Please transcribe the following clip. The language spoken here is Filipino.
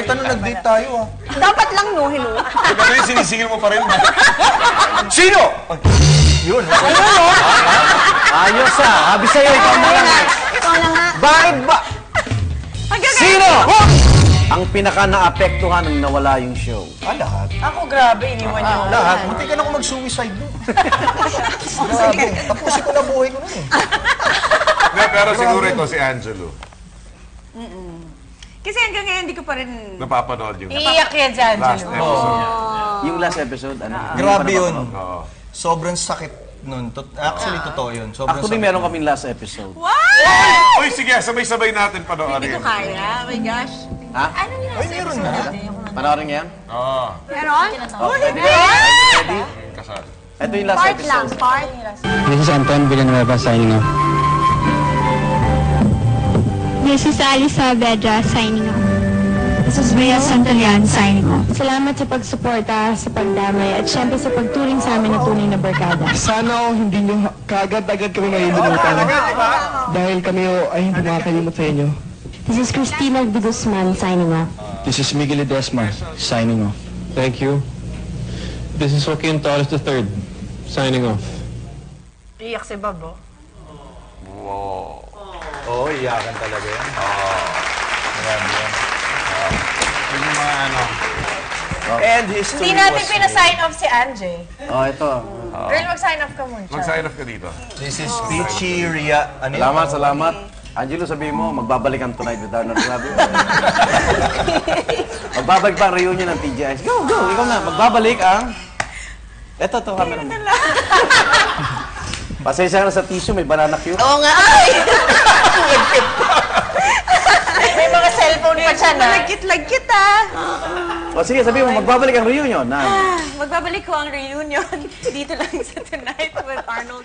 Halata na nag-date tayo, ah. Dapat lang, no, hello. Pero yung sinisingil mo pa rin. Sino? Yun. Ayos ah. Sabi sa'yo, ikaw na lang. Ikaw na nga. Bakit ba? Sino ang pinaka-naapektuhan nang nawala yung show? Lahat. Ako, grabe, iniwan niyo. Lahat. Munti ka na ako mag-suicide mo. Grabe. Tapusin ko na buhay ko nun eh. Pero siguro ito si Angelo. Kasi hanggang ngayon, hindi ko pa rin... Napapanood yung Iiyak yan si last Angelo. episode. Yung last episode, ano? Grabe yun. Oo. Sobrang sakit nun. Actually, totoo yun. Sobrang Actually, sakit. meron kaming last episode. What? Uy, sige, sabay-sabay natin panoorin. Hindi ko kaya. Oh my gosh. Ha? Ano yun? Ay, meron na. Panoorin niya yan? Oo. Meron? Oh, pwede. Ready? Kasal. Ito yung last Part lang, episode. part. This is Anton Villanueva signing off. This is Alice Saavedra signing off. This is Rhea Santolian signing off. Salamat sa pagsuporta, sa pagdamay, at syempre sa pagturing sa amin na tunay na barkada. Sana hindi nyo kaagad-agad kami malilimutan. Dahil kami ay hindi makakalimot sa inyo. This is Cristina de Guzman signing off. This is Miguel Ledesma signing off. Thank you. This is Joaquin Torres III signing off. Iiyak si Bob, oh. Wow. Oo, iyakan talaga yan. Grabe yan. Yun yung mga ano. And history Hindi natin was pina-sign off si Anje. Oh, ito. Girl, mag-sign off ka muna. Mag-sign off ka dito. This is Peachy Ria. Ano yun? Salamat, salamat. Angelo, sabihin mo, magbabalik ang Tonight with Arnold. Sabi mo. Magbabalik pa ang reunion ng TGIs. Go, go! Ikaw na. Magbabalik ang... Ito, camera mo. Pasensya ka na sa tissue, may banana cue. Oo nga. Ay! May mga cellphone pa siya na. Lagkit-lagkit, ah. O sige, sabihin mo, magbabalik ang reunion. Magbabalik ko ang reunion dito lang sa Tonight with Arnold.